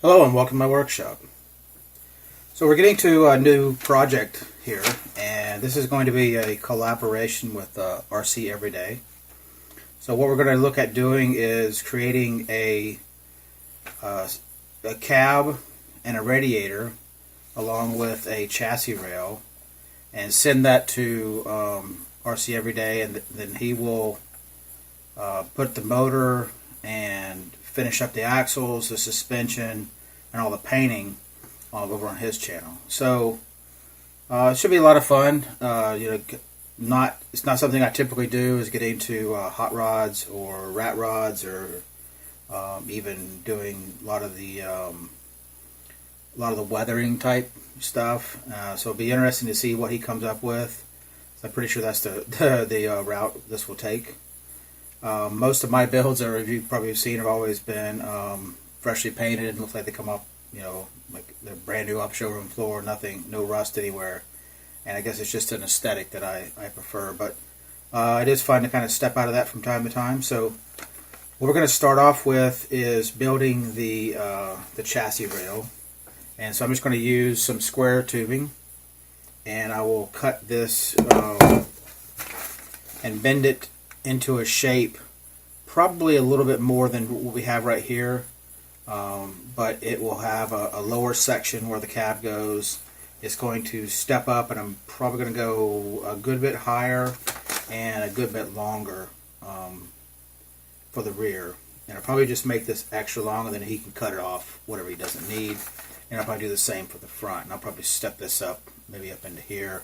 Hello and welcome to my workshop. So we're getting to a new project here, and this is going to be a collaboration with RC Everyday. So what we're going to look at doing is creating a cab and a radiator along with a chassis rail, and send that to RC Everyday, and then he will put the motor and finish up the axles, the suspension, and all the painting over on his channel. So it should be a lot of fun. It's not something I typically do, is get into hot rods or rat rods, or even doing a lot of the weathering type stuff. So it'll be interesting to see what he comes up with. So I'm pretty sure that's the route this will take. Most of my builds, as you've probably seen, have always been freshly painted and look like they come up, like they're brand new off showroom floor, no rust anywhere. And I guess it's just an aesthetic that I prefer. But it is fun to kind of step out of that from time to time. So what we're going to start off with is building the chassis rail. And so I'm just going to use some square tubing, and I will cut this and bend it into a shape probably a little bit more than what we have right here, but it will have a lower section where the cab goes. It's going to step up, and I'm probably going to go a good bit higher and a good bit longer for the rear. And I'll probably just make this extra long, and then he can cut it off whatever he doesn't need. And I'll probably do the same for the front. And I'll probably step this up, maybe up into here,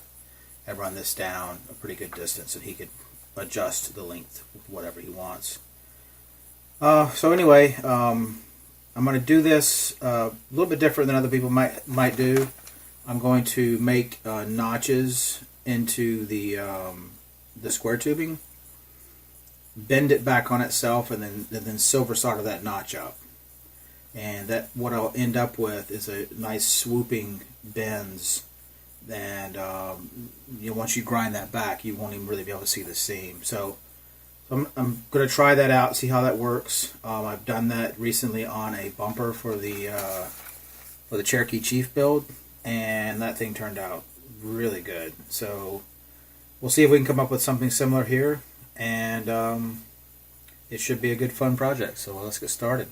and run this down a pretty good distance, and he could adjust the length with whatever he wants. So anyway, I'm going to do this a little bit different than other people might do. I'm going to make notches into the square tubing, bend it back on itself, and then silver solder that notch up. And that what I'll end up with is a nice swooping bends. And once you grind that back, you won't even really be able to see the seam. So I'm going to try that out, see how that works. I've done that recently on a bumper for the Cherokee Chief build, and that thing turned out really good. So we'll see if we can come up with something similar here, and it should be a good fun project. So let's get started.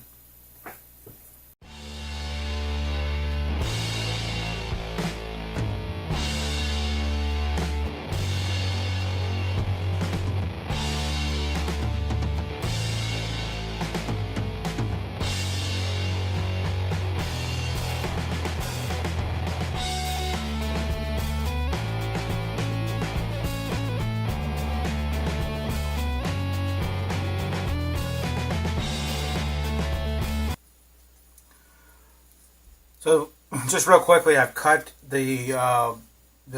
So just real quickly, I've cut the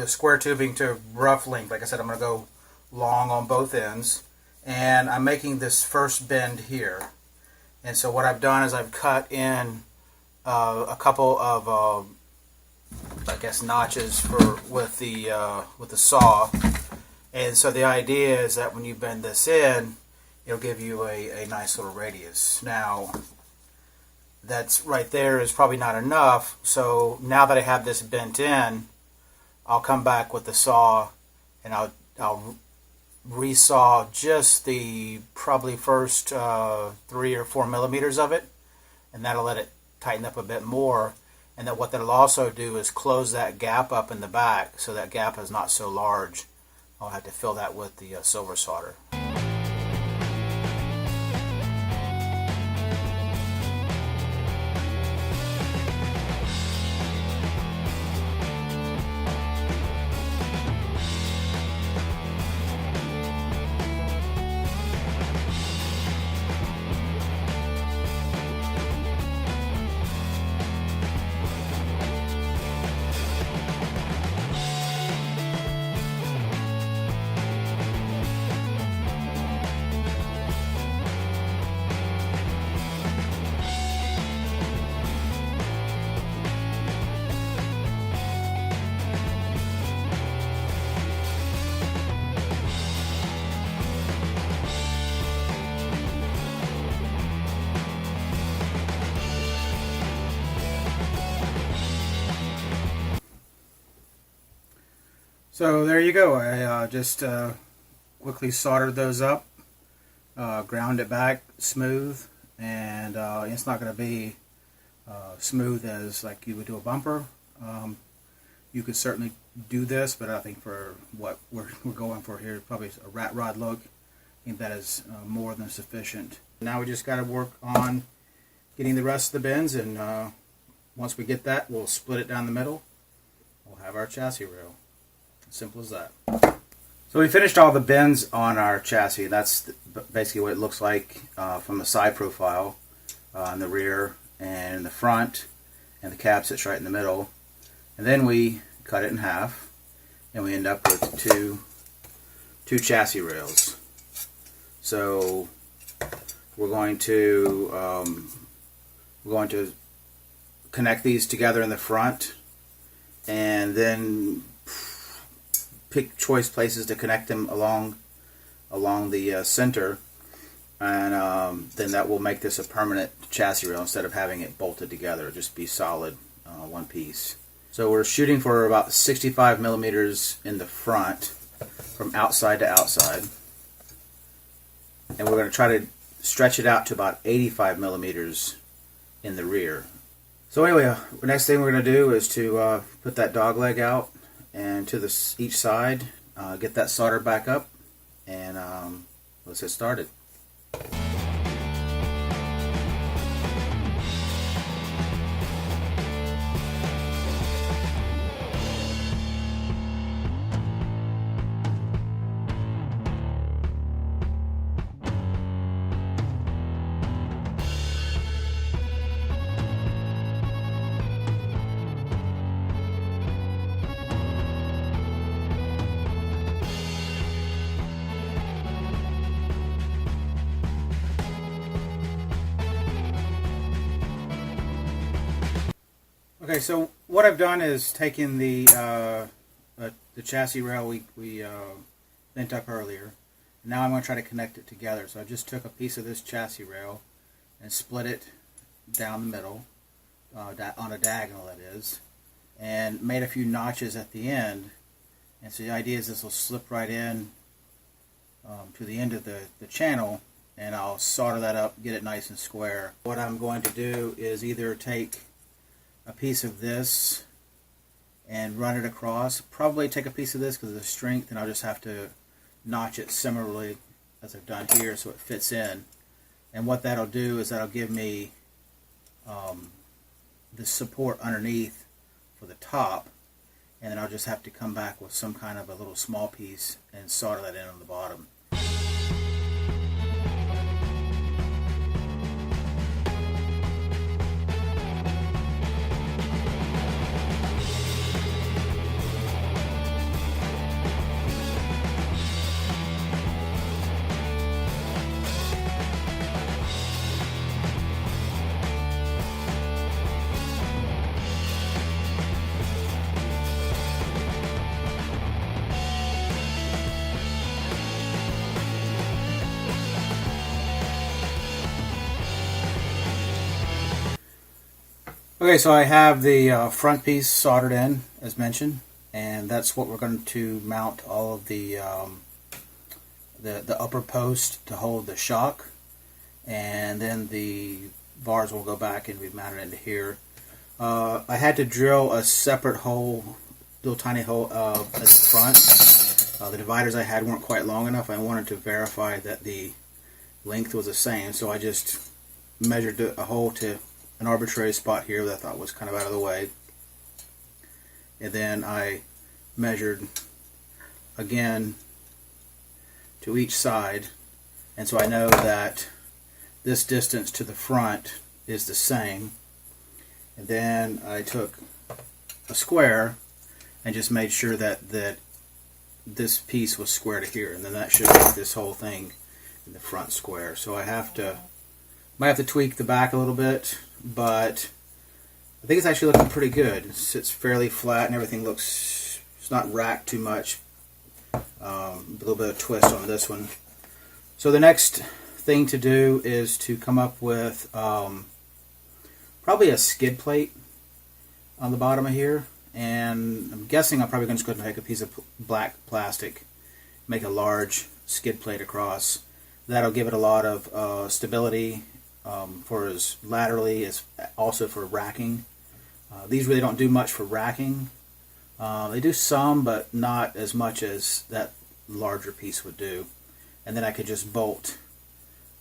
square tubing to rough length. Like I said, I'm going to go long on both ends, and I'm making this first bend here. And so what I've done is I've cut in a couple of I guess notches with the saw. And so the idea is that when you bend this in, it'll give you a nice little radius. Now, that's right there is probably not enough, so now that I have this bent in, I'll come back with the saw, and I'll resaw just the probably first 3 or 4 millimeters of it, and that'll let it tighten up a bit more. And then what that'll also do is close that gap up in the back, so that gap is not so large. I'll have to fill that with the silver solder. So there you go. I just quickly soldered those up, ground it back smooth, and it's not going to be smooth as like you would do a bumper. You could certainly do this, but I think for what we're going for here, probably a rat rod look, I think that is more than sufficient. Now we just got to work on getting the rest of the bends, and once we get that, we'll split it down the middle. We'll have our chassis rail. Simple as that. So we finished all the bends on our chassis. That's basically what it looks like from the side profile, in the rear and in the front, and the cab sits right in the middle. And then we cut it in half, and we end up with two chassis rails. So we're going to connect these together in the front, and then pick choice places to connect them along the center, and then that will make this a permanent chassis rail instead of having it bolted together. It'll just be solid, one piece. So we're shooting for about 65 millimeters in the front from outside to outside, and we're going to try to stretch it out to about 85 millimeters in the rear. So anyway, the next thing we're going to do is to put that dog leg out and to each side, get that soldered back up, and let's get started. Okay, so what I've done is taken the chassis rail we bent up earlier. Now I'm going to try to connect it together. So I just took a piece of this chassis rail and split it down the middle, on a diagonal that is, and made a few notches at the end. And so the idea is this will slip right in to the end of the channel, and I'll solder that up, get it nice and square. What I'm going to do is either take a piece of this and run it across. Probably take a piece of this because of the strength, and I'll just have to notch it similarly as I've done here so it fits in. And what that'll do is that'll give me the support underneath for the top, and then I'll just have to come back with some kind of a little small piece and solder that in on the bottom. Okay, so I have the front piece soldered in, as mentioned, and that's what we're going to mount all of the upper post to hold the shock, and then the bars will go back and be mounted into here. I had to drill a separate hole, little tiny hole at the front. The dividers I had weren't quite long enough. I wanted to verify that the length was the same, so I just measured a hole to an arbitrary spot here that I thought was kind of out of the way, and then I measured again to each side, and so I know that this distance to the front is the same. And then I took a square and just made sure that this piece was square to here, and then that should make this whole thing in the front square. So I might have to tweak the back a little bit, but I think it's actually looking pretty good. It sits fairly flat and everything looks, it's not racked too much. A little bit of twist on this one. So the next thing to do is to come up with probably a skid plate on the bottom of here, and I'm guessing I'm probably going to just go ahead and take a piece of black plastic, make a large skid plate across. That'll give it a lot of stability for as laterally as also for racking. These really don't do much for racking. They do some, but not as much as that larger piece would do. And then I could just bolt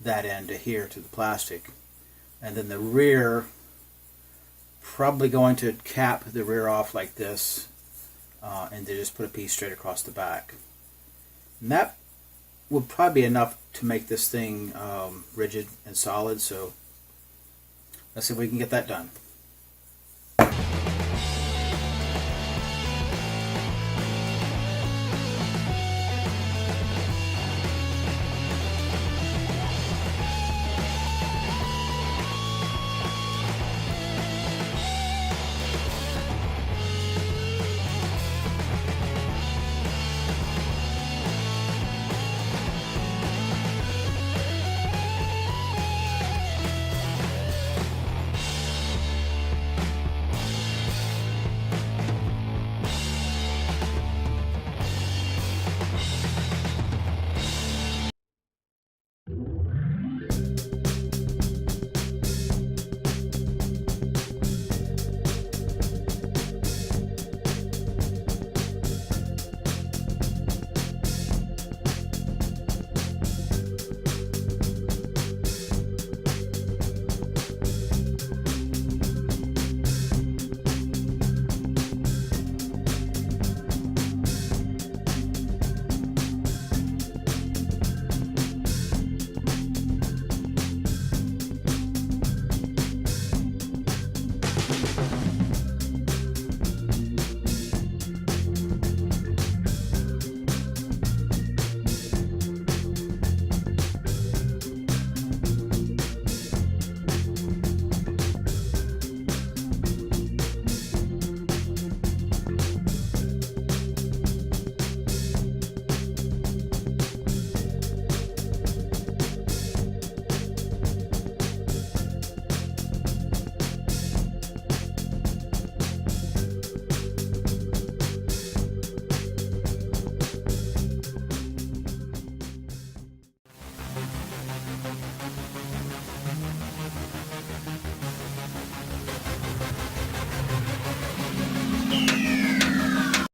that end to here to the plastic. And then the rear, probably going to cap the rear off like this, and to just put a piece straight across the back. And that would probably be enough to make this thing rigid and solid. So let's see if we can get that done.